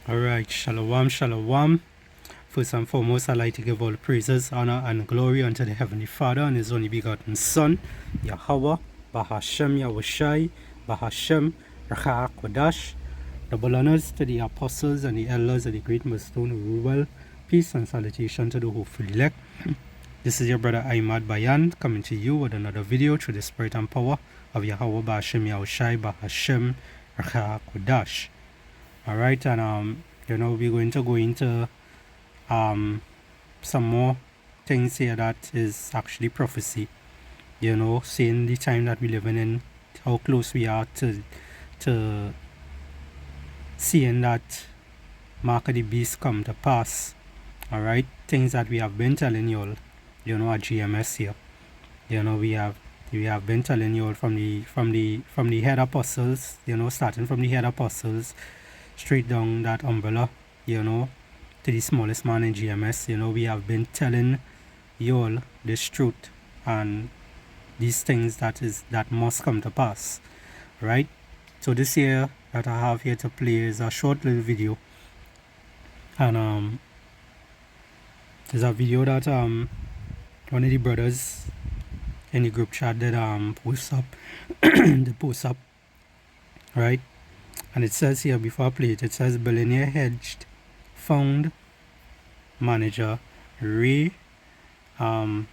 Alright, shalom, shalom. First and foremost, I'd like to give all praises, honor, and glory unto the Heavenly Father and His only begotten Son, Yahweh, Bahashem, Yahushai, Bahashem, Rachak, Kodash. Double honors to the apostles and the elders of the great millstone who rule well. Peace and salutation to the hopeful elect. This is your brother Ahmad Bayan coming to you with another video through the spirit and power of Yahweh, Bahashem, Yahushai, Bahashem, Rachak, Kodash. Alright, and we're going to go into some more things here that is actually prophecy, saying the time that we're living in, how close we are to seeing that mark of the beast come to pass. Alright, things that we have been telling you all, at GMS here. We have been telling you all from the head apostles, starting from the head apostles straight down that umbrella, to the smallest man in GMS. We have been telling you all this truth and these things that must come to pass, right? So this here that I have here to play is a short little video, and it's a video that one of the brothers in the group chat did post up, right? And it says here, before I play it, it says billionaire hedged fund manager Ray Dalio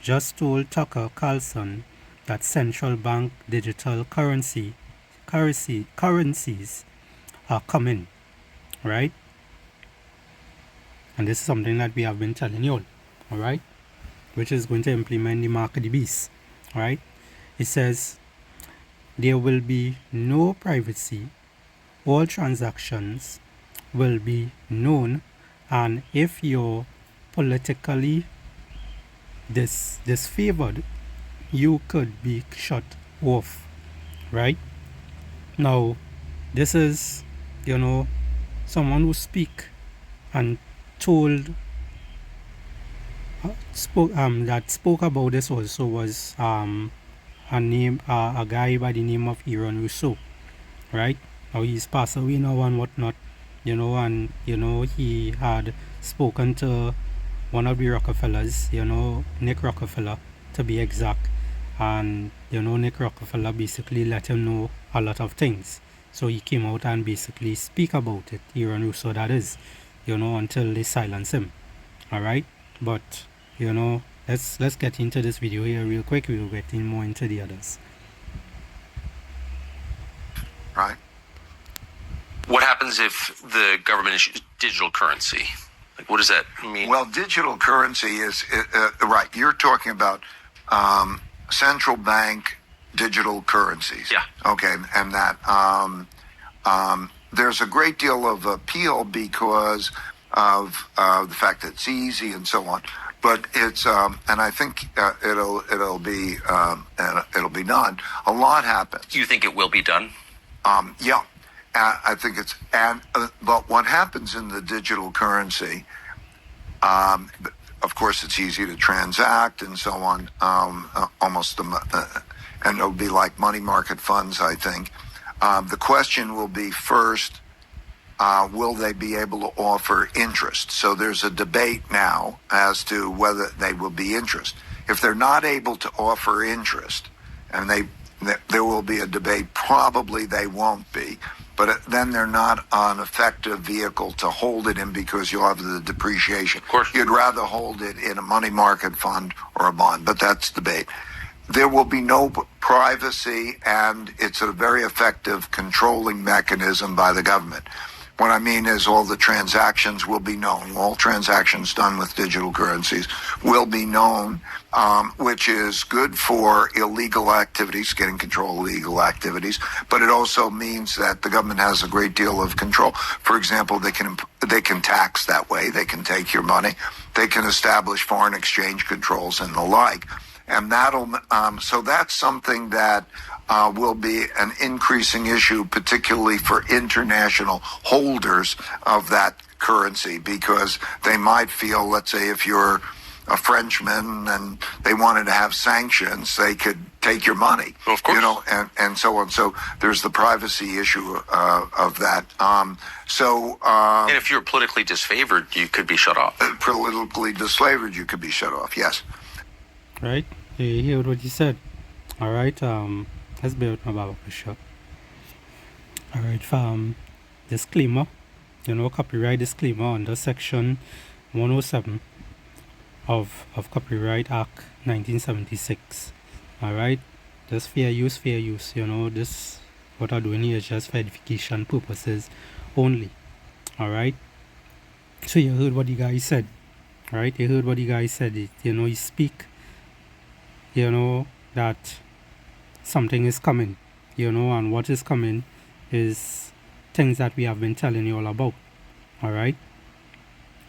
just told Tucker Carlson that central bank digital currencies are coming, right? And this is something that we have been telling you all right, which is going to implement the mark of the beast, right? It says there will be no privacy, all transactions will be known, and if you're politically disfavored, you could be shut off, right? Now, this is, someone who spoke spoke about this also was a guy by the name of Aaron Rousseau, right? Now he's passed away now and whatnot, and he had spoken to one of the Rockefellers, Nick Rockefeller to be exact, and Nick Rockefeller basically let him know a lot of things. So he came out and basically speak about it, Aaron Rousseau that is, until they silence him. Alright, but let's get into this video here real quick. We'll get in more into the others. Right. What happens if the government issues digital currency? Like, what does that mean? Well, digital currency is right. You're talking about central bank digital currencies. Yeah. Okay, and that there's a great deal of appeal because of the fact that it's easy and so on. But it's and I think it'll be done. A lot happens. Do you think it will be done? Yeah, I think it's but what happens in the digital currency? Of course, it's easy to transact and so on. And it'll be like money market funds, I think. The question will be first, will they be able to offer interest? So there's a debate now as to whether they will be interest. If they're not able to offer interest, and there will be a debate, probably they won't be, but then they're not an effective vehicle to hold it in because you'll have the depreciation. Of course. You'd rather hold it in a money market fund or a bond, but that's debate. There will be no privacy, and it's a very effective controlling mechanism by the government. What I mean is all the transactions will be known. All transactions done with digital currencies will be known, which is good for illegal activities, getting control of illegal activities, but it also means that the government has a great deal of control. For example, they can tax that way, they can take your money, they can establish foreign exchange controls and the like. And so that's something that will be an increasing issue, particularly for international holders of that currency, because they might feel, let's say, if you're a Frenchman and they wanted to have sanctions, they could take your money. Well, of course. You know, and so on. So there's the privacy issue of that. And if you're politically disfavored, you could be shut off. Politically disfavored, you could be shut off. Yes. Right? You heard what you said. All right. Let's build my Baba for sure. All right. Disclaimer. You know, copyright disclaimer under section 107 of Copyright Act 1976. All right. Just fair use. You know, this what I'm doing here is just for edification purposes only. All right. So you heard what the guy said. All right. You heard what the guy said. You know, he speak. You know that something is coming. You know, and what is coming is things that we have been telling you all about. All right.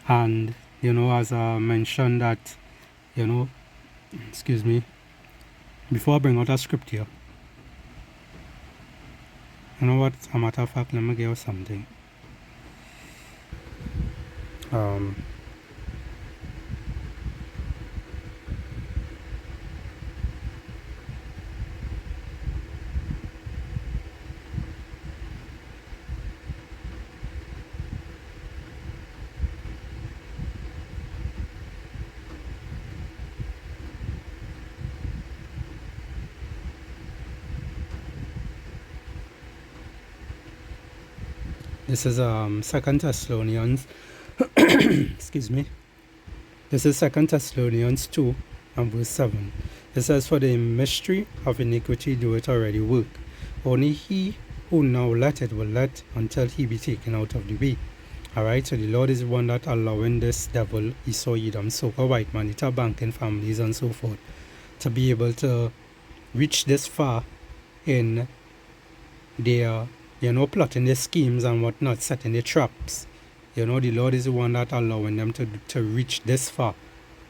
And you know, as I mentioned that, you know, excuse me, before I bring out a script here, you know what, a matter of fact, let me give you something. This is 2 Thessalonians excuse me. This is 2 Thessalonians 2 and verse 7. It says, "For the mystery of iniquity doeth already work. Only he who now letteth will let until he be taken out of the way." Alright, so the Lord is the one that allowing this devil, Esau, Edom, so-called white man, it's banking families and so forth, to be able to reach this far in their, you know, plotting their schemes and whatnot, setting their traps. You know, the Lord is the one that allowing them to reach this far.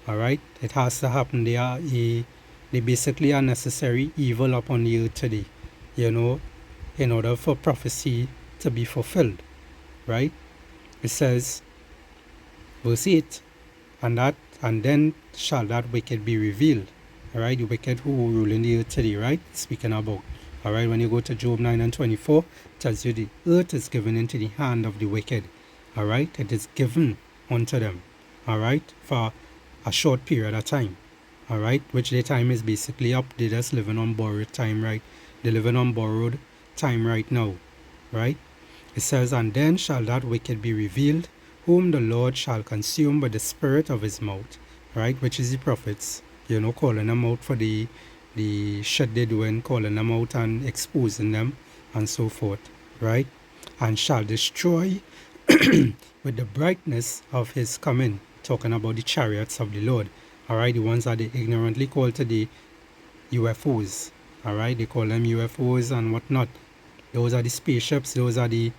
Alright, it has to happen. They basically are necessary evil upon the earth today, you know, in order for prophecy to be fulfilled. Right? It says, verse 8, and then shall that wicked be revealed. Alright, the wicked who rule in the earth today, right? Speaking about. Alright, when you go to Job 9 and 24, it tells you the earth is given into the hand of the wicked. Alright, it is given unto them. Alright, for a short period of time. Alright, which their time is basically up. They're just living on borrowed time, right? They're living on borrowed time right now. Right? It says, and then shall that wicked be revealed, whom the Lord shall consume by the spirit of his mouth. Right? Which is the prophets. You know, calling them out for the shit they're doing, calling them out and exposing them and so forth. Right? And shall destroy with the brightness of his coming. Talking about the chariots of the Lord. Alright, the ones that they ignorantly call today UFOs. Alright, they call them UFOs and whatnot. Those are the spaceships, those are the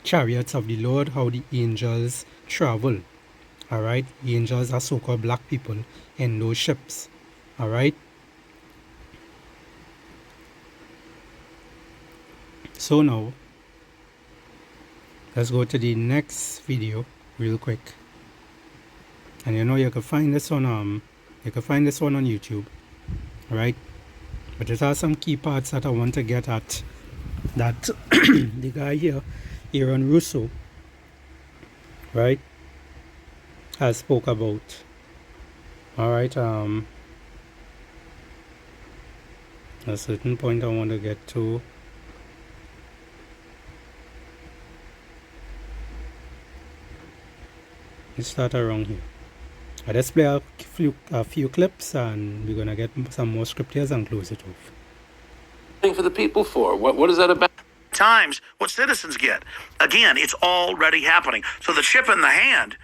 chariots of the Lord, how the angels travel. Alright, angels are so-called black people in those ships. Alright. So now, let's go to the next video real quick. And you know, you can find this on YouTube, right? But there are some key parts that I want to get at. That the guy here, Aaron Russo, right, has spoke about. All right, a certain point I want to get to. Let's start around here. Let's play a few clips and we're going to get some more scriptures and close it off. For the people for? What is that about? Times what citizens get. Again, it's already happening. So the chip in the hand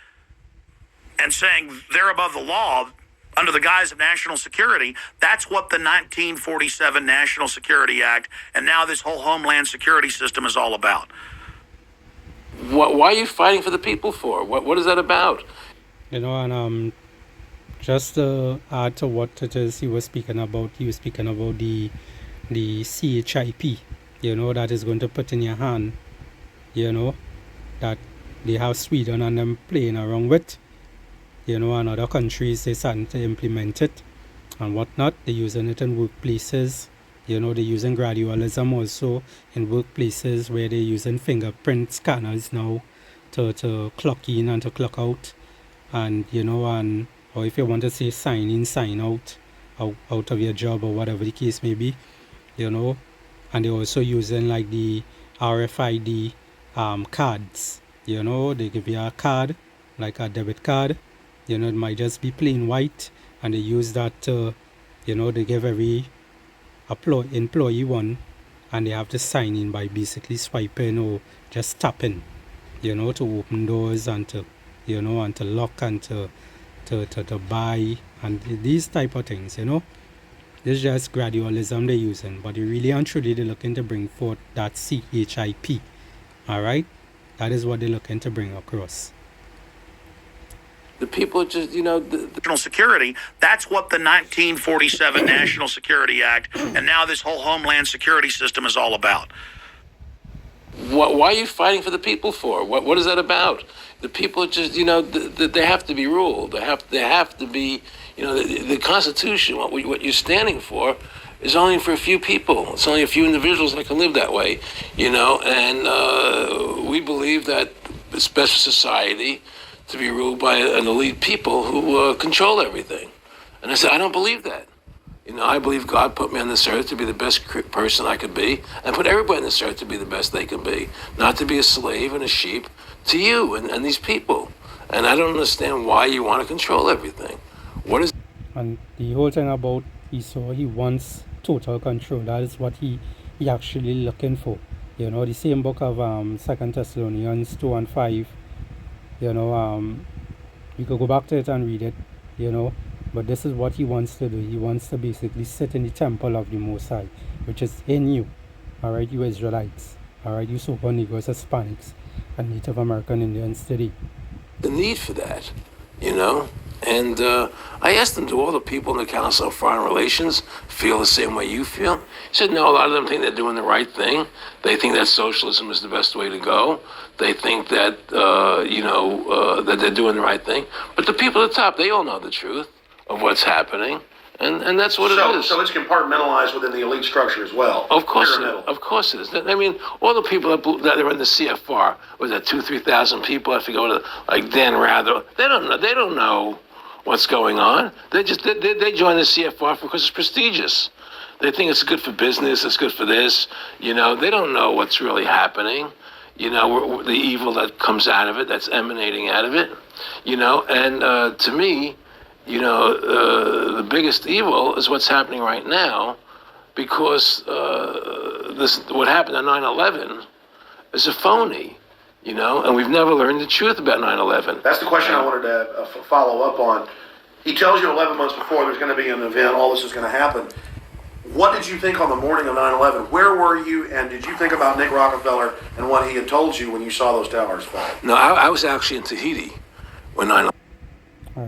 and saying they're above the law under the guise of national security, that's what the 1947 National Security Act and now this whole Homeland Security system is all about. Why are you fighting for the people for? What is that about? You know, and just to add to what it is he was speaking about the CHIP, you know, that is going to put in your hand, you know, that they have Sweden and them playing around with, and other countries, they're starting to implement it and whatnot. They're using it in workplaces. They're using gradualism also in workplaces where they're using fingerprint scanners now to clock in and to clock out. And, or if you want to say sign in, sign out of your job or whatever the case may be, and they're also using like the RFID cards. They give you a card, like a debit card. It might just be plain white, and they use that to, they give every employee one, and they have to sign in by basically swiping or just tapping, to open doors and to, and to lock and to buy and these type of things, This is just gradualism they're using, but they really and truly they're looking to bring forth that CHIP. Alright? That is what they're looking to bring across. The people just, National security, that's what the 1947 National Security Act and now this whole Homeland Security system is all about. why are you fighting for the people for? What is that about? The people just, they have to be ruled. They have to be, the Constitution, what you're standing for is only for a few people. It's only a few individuals that can live that way, and we believe that it's best for society to be ruled by an elite people who control everything. And I said, I don't believe that. I believe God put me on this earth to be the best person I could be, and put everybody on this earth to be the best they can be, not to be a slave and a sheep to you and these people. And I don't understand why you want to control everything. What is... And the whole thing about Esau, he wants total control. That is what he actually looking for. The same book of 2 Thessalonians 2 and 5, you could go back to it and read it, but this is what he wants to do. He wants to basically sit in the temple of the Most High, which is in you, alright, you Israelites, alright, you super Negroes, Hispanics, and Native American Indians today. The need for that, And I asked them, do all the people in the Council of Foreign Relations feel the same way you feel? He said, no, a lot of them think they're doing the right thing. They think that socialism is the best way to go. They think that, that they're doing the right thing. But the people at the top, they all know the truth of what's happening. And that's what it is. So it's compartmentalized within the elite structure as well. Of course it is. I mean, all the people that are in the CFR, was that 2,000-3,000 people? I forget like Dan Rather. They don't know what's going on. They join the CFR because it's prestigious. They think it's good for business. It's good for this. They don't know what's really happening. The evil that comes out of it, that's emanating out of it. And to me, the biggest evil is what's happening right now, because what happened on 9/11 is a phony, and we've never learned the truth about 9/11. That's the question I wanted to follow up on. He tells you 11 months before there's going to be an event, all this is going to happen. What did you think on the morning of 9/11? Where were you, and did you think about Nick Rockefeller and what he had told you when you saw those towers fall? No, I was actually in Tahiti when 9/11. All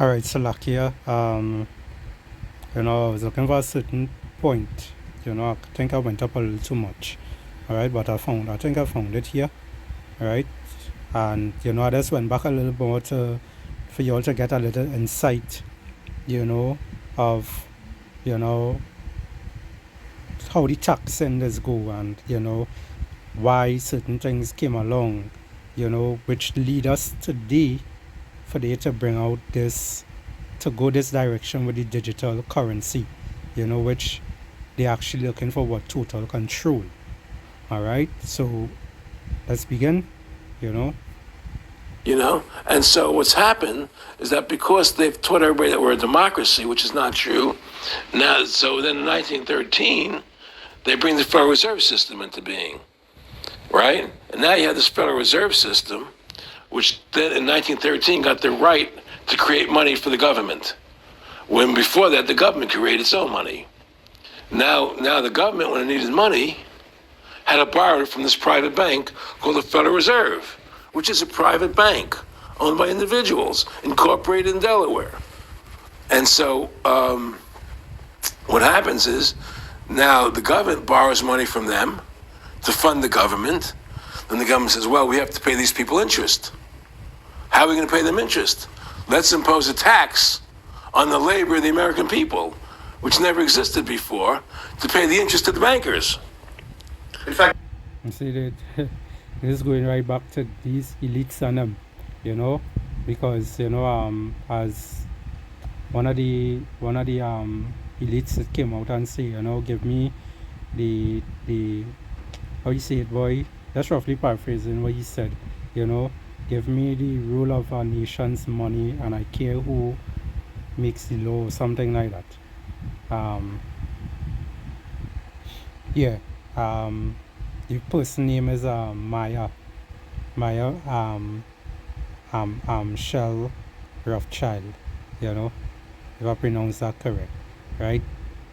right, Salakia. I was looking for a certain point. I think I went up a little too much. All right, but I think I found it here. All right, and I just went back a little more for you all to get a little insight, of how the tax enders go, and why certain things came along, which lead us today for they to bring out to go this direction with the digital currency, which they're actually looking for total control. Alright, so let's begin, And so what's happened is that because they've taught everybody that we're a democracy, which is not true, now, so then in 1913, they bring the Federal Reserve System into being, right? And now you have this Federal Reserve System, which then in 1913 got the right to create money for the government, when before that the government created its own money. Now the government, when it needed money, had to borrow it from this private bank called the Federal Reserve, which is a private bank owned by individuals, incorporated in Delaware. And so what happens is now the government borrows money from them to fund the government. Then the government says, well, we have to pay these people interest. How are we going to pay them interest? Let's impose a tax on the labor of the American people, which never existed before, to pay the interest to the bankers. In fact, You see that this is going right back to these elites and them, because as one of the elites that came out and say, give me the how you say it, boy? That's roughly paraphrasing what he said. Give me the rule of our nation's money, and I care who makes the law, something like that. Yeah. The person name is Maya Shell Rothschild, if I pronounce that correct, right?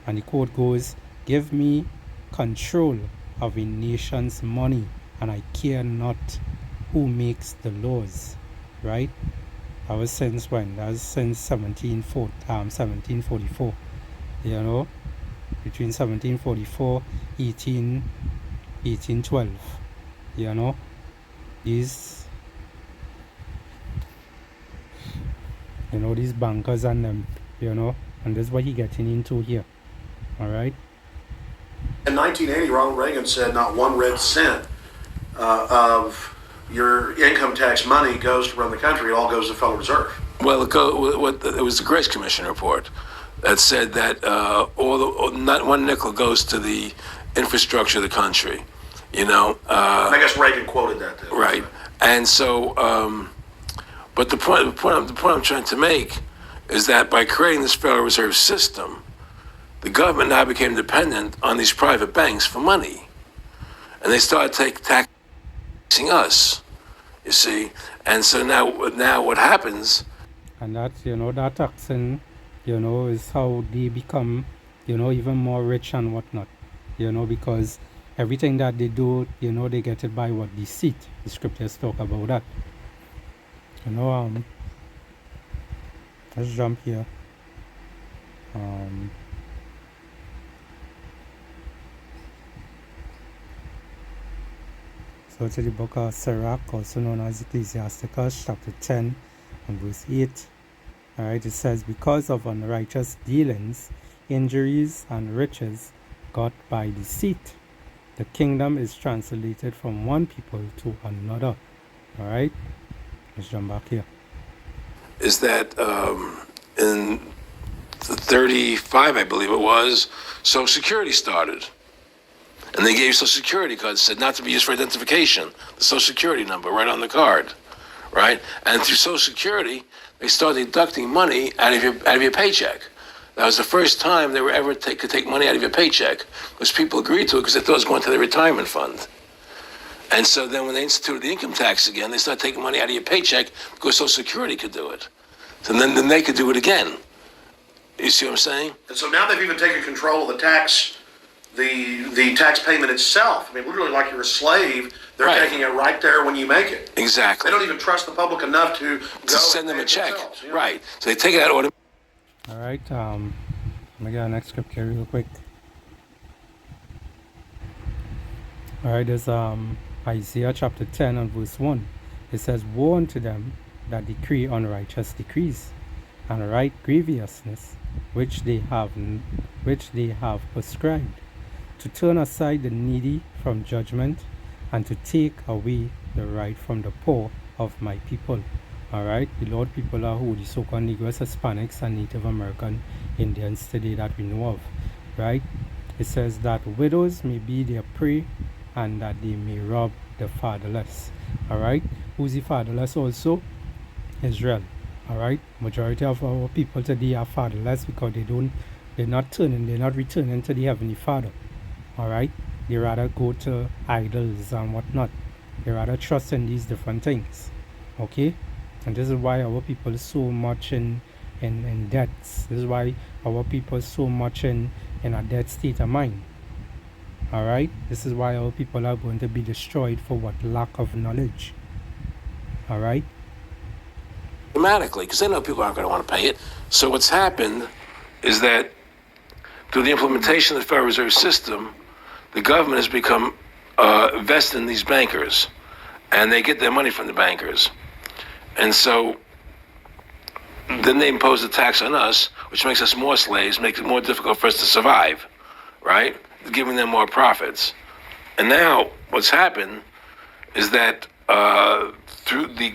And the quote goes, give me control of a nation's money, and I care not who makes the laws, right? That was since when? That was since 1744, between 1744, 1812, these these bankers and them, and this is what he getting into here. All right. in 1980, Ronald Reagan said not one red cent of your income tax money goes to run the country. It all goes to the Federal Reserve. Well, it was the Grace Commission report that said that not one nickel goes to the infrastructure of the country. I guess Reagan quoted that too. Right. And so, but the point I'm trying to make is that by creating this Federal Reserve System, the government now became dependent on these private banks for money, and they started taxing us. You see, and so now what happens? And that that taxing, is how they become, even more rich and whatnot, because everything that they do, they get it by what? Deceit. The scriptures talk about that. Let's jump here. So to the book of Sirach, also known as Ecclesiasticus, chapter 10 and verse 8. Alright, it says, because of unrighteous dealings, injuries, and riches got by deceit, the kingdom is translated from one people to another. Alright, let's jump back here. Is that in 35, I believe it was, Social Security started. And they gave Social Security cards, said not to be used for identification, the Social Security number right on the card, right? And through Social Security, they started deducting money out of your paycheck. That was the first time they were ever could take money out of your paycheck, because people agreed to it because they thought it was going to their retirement fund. And so then when they instituted the income tax again, they started taking money out of your paycheck because Social Security could do it. So then they could do it again. You see what I'm saying? And so now they've even taken control of the tax, the tax payment itself. I mean, literally like you're a slave. They're Right. taking it right there when you make it. Exactly. They don't even trust the public enough to go Send them and a pay it check. themselves, Right. So they take it out automatically. Alright, let me get our next script here real quick. Alright, there's Isaiah chapter 10 and verse 1. It says, woe unto them that decree unrighteous decrees, and write grievousness which they have prescribed, to turn aside the needy from judgment, and to take away the right from the poor of my people. Alright, the Lord people are who? The so-called Negroes, Hispanics, and Native American Indians today that we know of. Right? It says that widows may be their prey, and that they may rob the fatherless. Alright? Who's the fatherless also? Israel. Alright? Majority of our people today are fatherless because they're not returning to the Heavenly Father. Alright? They rather go to idols and whatnot. They rather trust in these different things. Okay? And this is why our people so much in debts. This is why our people so much in a dead state of mind. Alright? This is why our people are going to be destroyed for what? Lack of knowledge. Alright? Automatically, because they know people aren't going to want to pay it. So what's happened is that through the implementation of the Federal Reserve System, the government has become vested in these bankers, and they get their money from the bankers. And so then they impose a tax on us, which makes us more slaves, makes it more difficult for us to survive, right? Giving them more profits. And now what's happened is that through the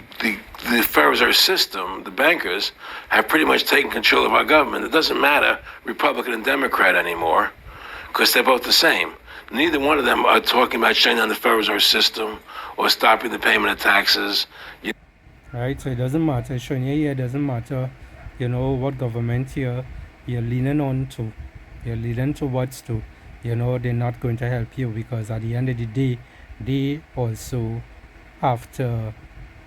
Federal Reserve System, the bankers have pretty much taken control of our government. It doesn't matter Republican and Democrat anymore, because they're both the same. Neither one of them are talking about shutting down the Federal Reserve System or stopping the payment of taxes. Right, so it doesn't matter. Showing you here, it doesn't matter, what government you're leaning on to. You're leaning towards to. They're not going to help you, because at the end of the day, they also have to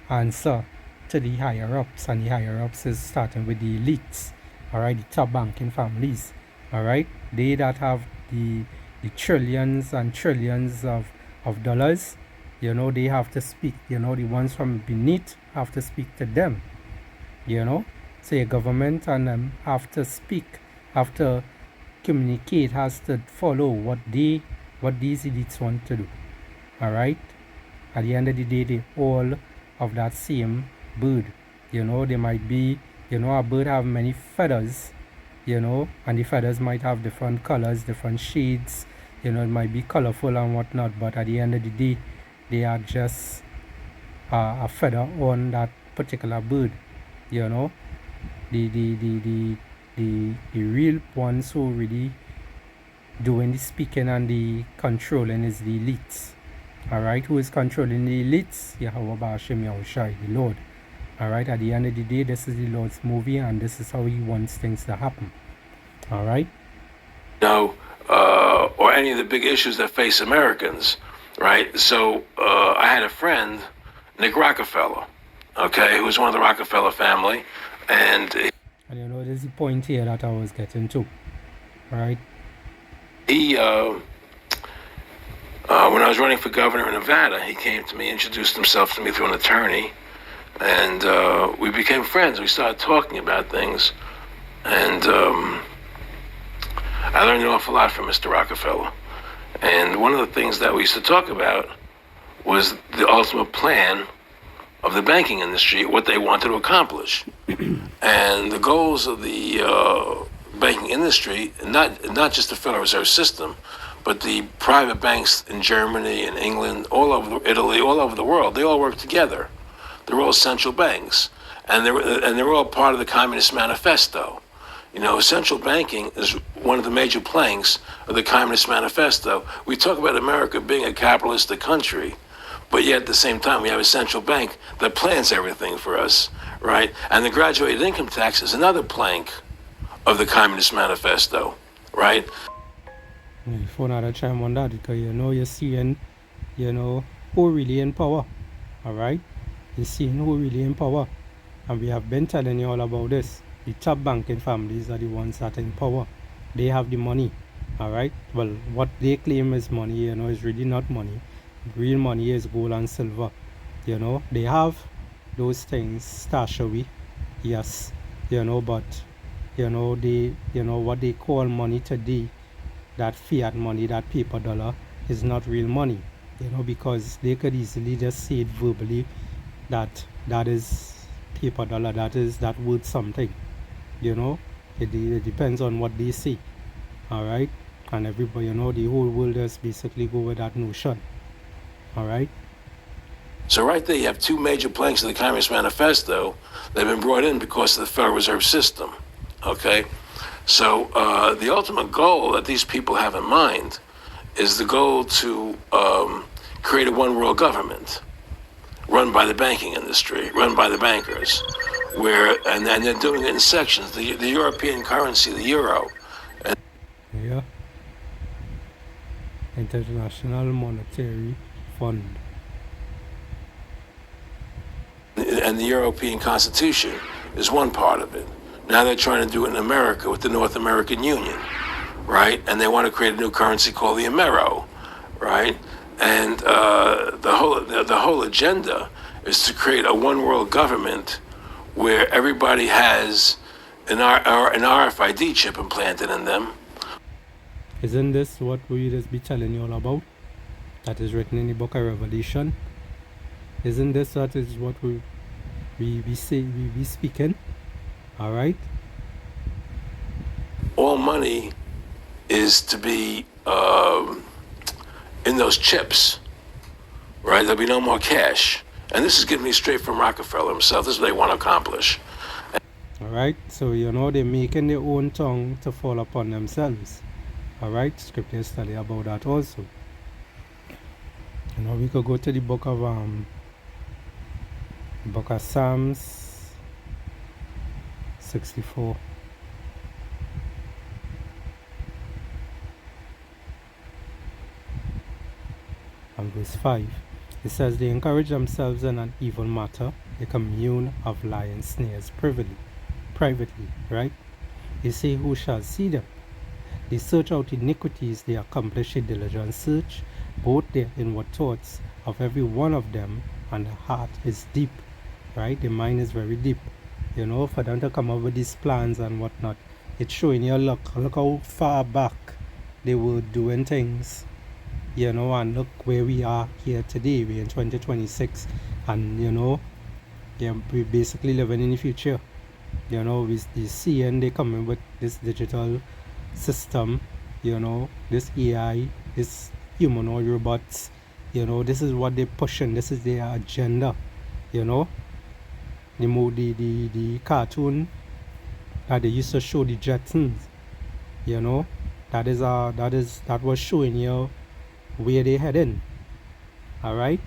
answer to the higher ups, and the higher ups is starting with the elites, all right, the top banking families, all right, they that have the trillions and trillions of dollars, they have to speak, the ones from beneath have to speak to them, so your government and them have to speak, have to communicate, has to follow what these elites want to do, all right. At the end of the day, they all of that same bird. They might be, a bird have many feathers, and the feathers might have different colors, different shades, it might be colorful and whatnot, but at the end of the day, they are just a feather on that particular bird, the real ones who really doing the speaking and the controlling is the elites. Alright, who is controlling the elites? Yahweh Ba'ashem Yahushai, the Lord. Alright, at the end of the day, this is the Lord's movie, and this is how He wants things to happen. Alright? Or any of the big issues that face Americans, right? So I had a friend, Nick Rockefeller, okay, who was one of the Rockefeller family, and there's the point here that I was getting to, right? He, when I was running for governor in Nevada, he came to me, introduced himself to me through an attorney, and we became friends. We started talking about things, and I learned an awful lot from Mr. Rockefeller. And one of the things that we used to talk about was the ultimate plan of the banking industry, what they wanted to accomplish. And the goals of the banking industry, not just the Federal Reserve System, but the private banks in Germany and England, all over Italy, all over the world, they all work together. They're all central banks, and they're all part of the Communist Manifesto. Central banking is one of the major planks of the Communist Manifesto. We talk about America being a capitalistic country, but yet at the same time we have a central bank that plans everything for us, right? And the graduated income tax is another plank of the Communist Manifesto, right? For another time on that, because you're seeing, who really in power, all right? You're seeing who really in power, and we have been telling you all about this. The top banking families are the ones that are in power. They have the money, all right? Well, what they claim is money, is really not money. Real money is gold and silver, They have those things stashed away, yes, but, they, what they call money today, that fiat money, that paper dollar, is not real money, because they could easily just say it verbally that is paper dollar, that worth something, it depends on what they say, all right, and everybody, the whole world just basically go with that notion, all right. So right there you have two major planks of the Communist Manifesto that have been brought in because of the Federal Reserve System, okay? So the ultimate goal that these people have in mind is the goal to create a one world government run by the banking industry, run by the bankers, and they're doing it in sections. The European currency, the euro. Yeah. International Monetary Fund. And the European Constitution is one part of it. Now they're trying to do it in America with the North American Union, right? And they want to create a new currency called the Amero, right? And the whole agenda is to create a one world government where everybody has an RFID chip implanted in them. Isn't this what we just be telling you all about? That is written in the book of Revelation. Isn't this what we speaking. All right. All money is to be in those chips, right? There'll be no more cash. And this is giving me straight from Rockefeller himself. This is what they want to accomplish. All right. So, they're making their own tongue to fall upon themselves. All right. Scripture study about that also. We could go to the book of Psalms 64. And verse 5. It says, they encourage themselves in an evil matter. They commune of lying snares privately, right? They say, who shall see them? They search out iniquities, they accomplish a diligent search, both their inward thoughts of every one of them, and the heart is deep, right? The mind is very deep. For them to come up with these plans and whatnot, it's showing you, look how far back they were doing things, and look where we are here today. We're in 2026, and we're basically living in the future. We seeing they coming with this digital system, this AI, this humanoid robots, this is what they're pushing, this is their agenda. The cartoon that they used to show, the Jetsons, that was showing you where they heading. All right,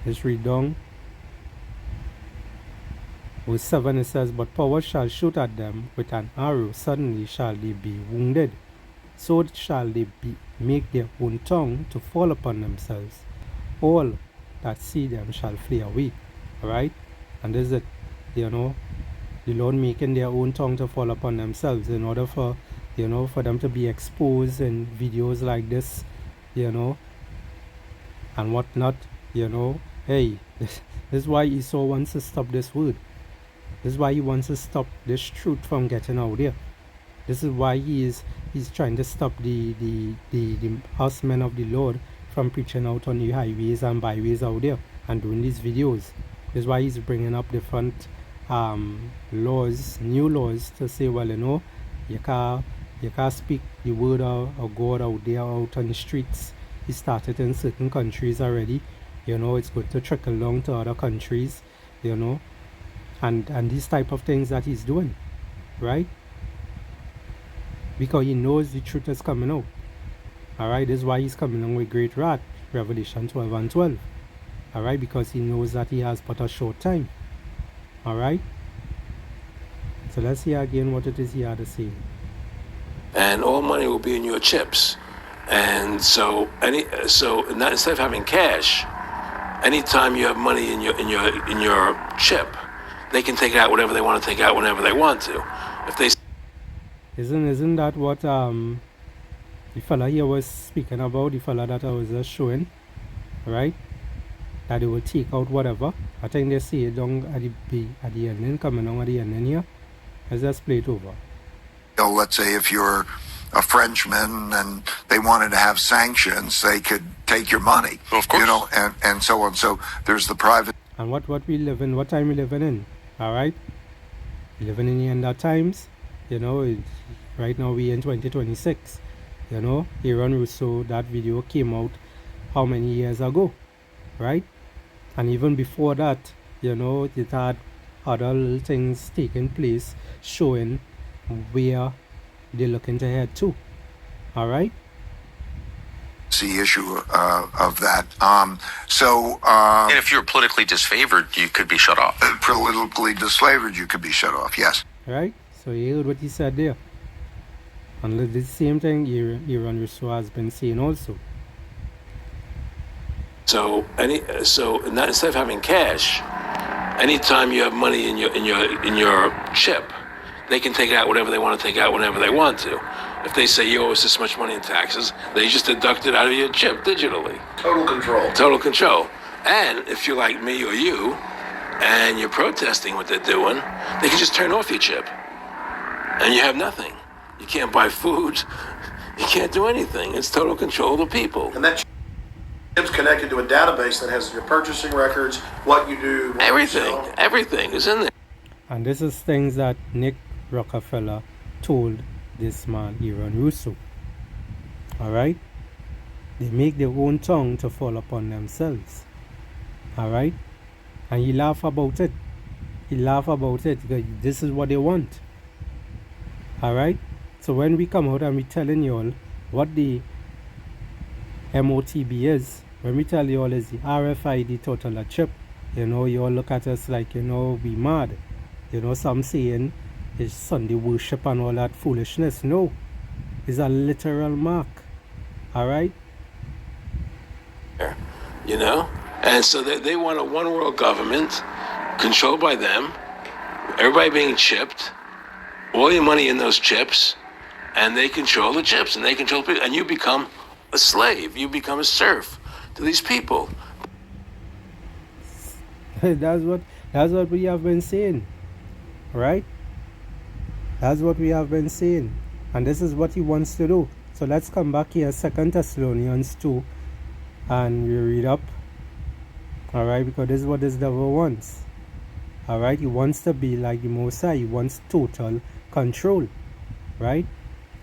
let's read down. Verse 7, it says, but power shall shoot at them with an arrow, suddenly shall they be wounded. So shall they make their own tongue to fall upon themselves. All that see them shall flee away. Alright? And this is it. The Lord making their own tongue to fall upon themselves in order for them to be exposed in videos like this, and whatnot, Hey, this is why Esau wants to stop this word. This is why he wants to stop this truth from getting out there. This is why he's trying to stop the horsemen of the Lord from preaching out on the highways and byways out there and doing these videos. This is why he's bringing up different laws, new laws, to say, well, you can't speak the word of God out there, out on the streets. He started in certain countries already. It's going to trickle down to other countries, and these type of things that he's doing, right? Because he knows the truth is coming out. Alright, this is why he's coming on with great wrath, Revelation 12 and 12. Alright, because he knows that he has but a short time. Alright, so let's hear again what it is he had to say. And all money will be in your chips. And so instead of having cash, anytime you have money in your chip, they can take out whatever they want to take out whenever they want to. If they Isn't that what the fella here was speaking about, the fella that I was just showing, right? That they will take out whatever. I think they see it down at the ending, coming on at the ending here. Let's just play it over. Let's say if you're a Frenchman and they wanted to have sanctions, they could take your money. Of course. And so on. So there's the private. And what we live in, what time we living in, all right? We living in the end of times, right now we in 2026, Aaron Russo, that video came out how many years ago, right? And even before that, it had other little things taking place showing where they're looking to head to, all right? The issue of that. And if you're politically disfavored, you could be shut off. Politically disfavored, you could be shut off, yes. Right? So you heard what he said there. And the same thing Aaron Russo has been saying also. So instead of having cash, anytime you have money in your chip, they can take out whatever they want to take out whenever they want to. If they say you owe us this much money in taxes, they just deduct it out of your chip digitally. Total control. Total control. And if you're like me or you, and you're protesting what they're doing, they can just turn off your chip. And you have nothing. You can't buy food. You can't do anything. It's total control of the people. And that It's connected to a database that has your purchasing records, what you do, what Everything, you sell. everything is in there. And this is things that Nick Rockefeller told this man, Aaron Russo. Alright? They make their own tongue to fall upon themselves. Alright? And he laugh about it. He laugh about it because this is what they want. Alright? So when we come out and we telling you all what the MOTB is, when we tell you all is the RFID total chip, you know, you all look at us like, you know, we mad. You know, some saying it's Sunday worship and all that foolishness. No. It's a literal mark. Alright? You know? And so they want a one world government controlled by them, everybody being chipped, all your money in those chips, and they control the chips and they control people, and you become a slave, you become a serf to these people. that's what we have been saying. Right? That's what we have been saying. And this is what he wants to do. So let's come back here, 2 Thessalonians 2, and we read up. Alright, because this is what this devil wants. Alright, he wants to be like the Most High. He wants total control. Right?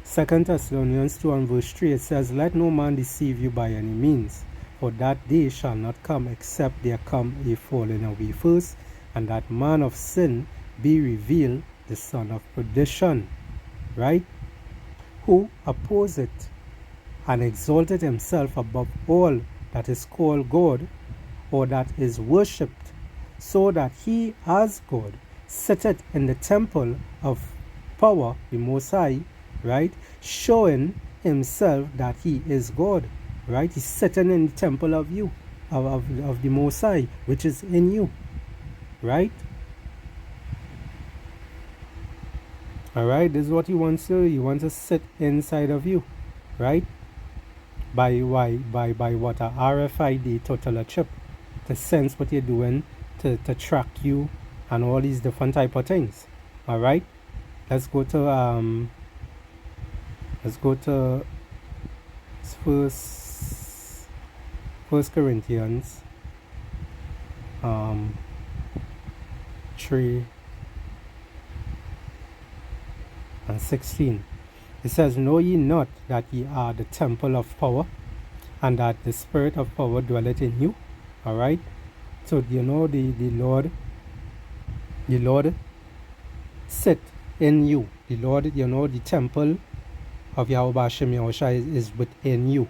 2 Thessalonians 2 and verse 3, it says, "Let no man deceive you by any means, for that day shall not come except there come a falling away first, and that man of sin be revealed, the son of perdition." Right? Who opposeth and exalted himself above all that is called God, or that is worshipped, so that he as God sitteth in the temple of power, the Most High, right? Showing himself that he is God, right? He's sitting in the temple of you, of the Most High, which is in you, right? Alright, this is what he wants to do. He wants to sit inside of you, right? By what a RFID total chip, to sense what you're doing, to track you, and all these different type of things. Alright, let's go to First Corinthians 3 and 16. It says, "Know ye not that ye are the temple of power, and that the Spirit of power dwelleth in you?" Alright? So you know the Lord sit in you. The Lord, you know, the temple of Yahweh Hashem Yahushua is within you.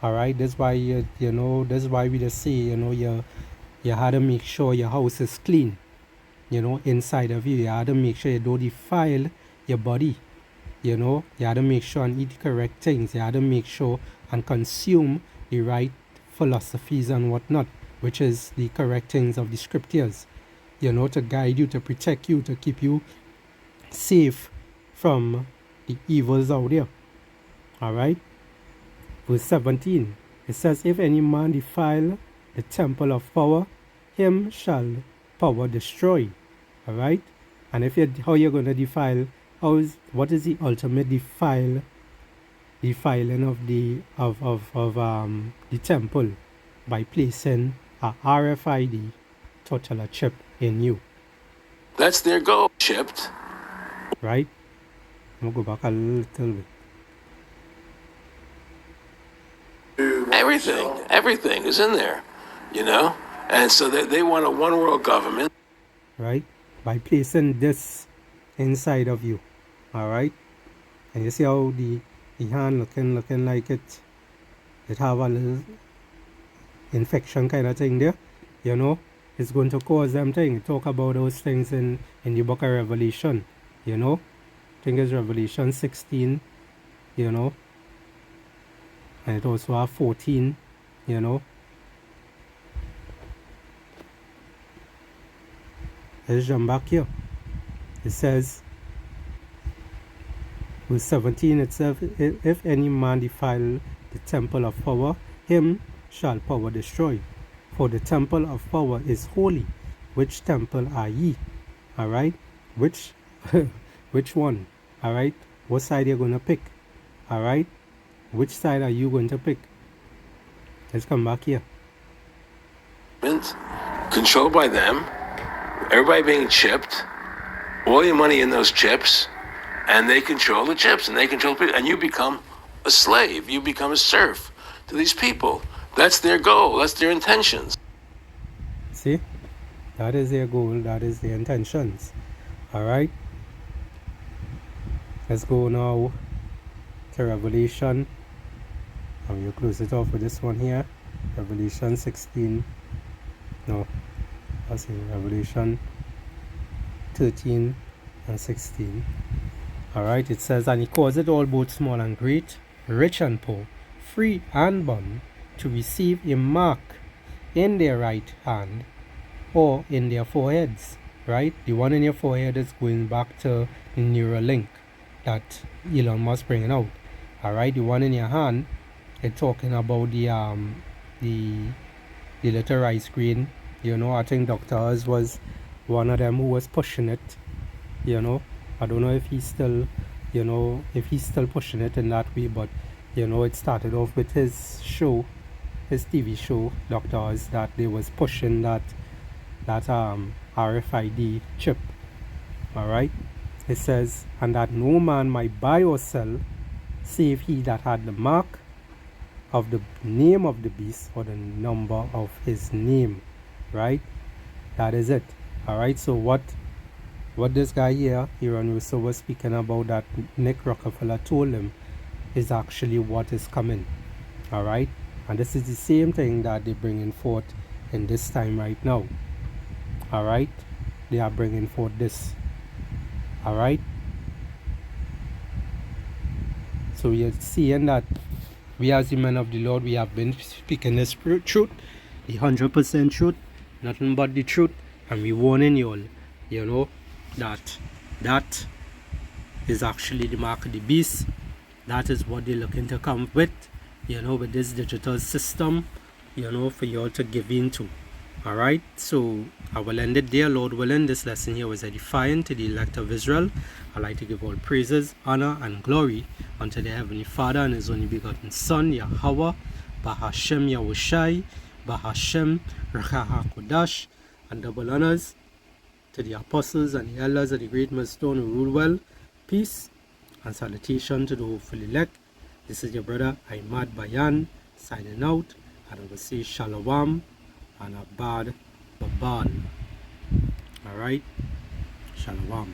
Alright? That's why that's why we just say, you had to make sure your house is clean. Inside of you. You had to make sure you don't defile your body. You had to make sure and eat the correct things. You had to make sure and consume the right philosophies and whatnot, which is the correct things of the scriptures, to guide you, to protect you, to keep you safe from the evils out there. Alright? Verse 17, it says, "If any man defile the temple of power, him shall power destroy." Alright? And how you're going to defile, what is the ultimate defiling of the temple? By placing a RFID total chip in you. That's their goal, chipped. Right? I'm going to go back a little bit. Everything is in there, and so they want a one world government, right? By placing this inside of you. Alright? And you see how the hand looking like it have a little infection kind of thing there. It's going to cause them things. Talk about those things in the book of Revelation. I think it's Revelation 16, and it also have 14, Let's jump back here. It says, verse 17 itself, "If any man defile the temple of power, him shall power destroy. For the temple of power is holy. Which temple are ye?" Alright? Which one? Alright? What side are you going to pick? Alright? Which side are you going to pick? Let's come back here. Controlled by them, everybody being chipped, all your money in those chips, and they control the chips, and they control people, and you become a slave, you become a serf to these people. That's their goal, that's their intentions. See, that is their goal, that is their intentions. All right, let's go now to Revelation, and we'll close it off with this one here. Revelation 16, no, I see Revelation 13 and 16. All right, it says, and he caused it all, both small and great, rich and poor, free and bond, to receive a mark in their right hand or in their foreheads. Right, the one in your forehead is going back to the Neuralink that Elon Musk bringing out. All right, the one in your hand, it's talking about the little rice grain. You know, I think Dr. Oz was one of them who was pushing it. You know, I don't know if he's still, if he's still pushing it in that way, but it started off with his show, his TV show, Dr. Oz, that they was pushing that RFID chip. All right, it says, and that no man might buy or sell save he that had the mark of the name of the beast or the number of his name. Right, that is it. All right, so what this guy here, Aaron Russo, was speaking about, that Nick Rockefeller told him, is actually what is coming. All right, and this is the same thing that they're bringing forth in this time right now. All right, they are bringing forth this. All right, so we are seeing that we as the men of the Lord, we have been speaking this truth, the 100% truth, nothing but the truth, and we warning you all, that is actually the mark of the beast. That is what they're looking to come with, with this digital system, for you all to give in to. All right, so I will end it there, Lord willing. This lesson here was edifying to the elect of Israel. I'd like to give all praises, honor, and glory unto the Heavenly Father and His only begotten Son, Yahweh, Bahashem Yahushai, Bahashem Rechahakodash, and double honors to the apostles and the elders of the great millstone who rule well. Peace and salutation to the hopeful elect. This is your brother Ahmad Bayan signing out, and I will say Shalom and Abad Babal. Alright, Shalom.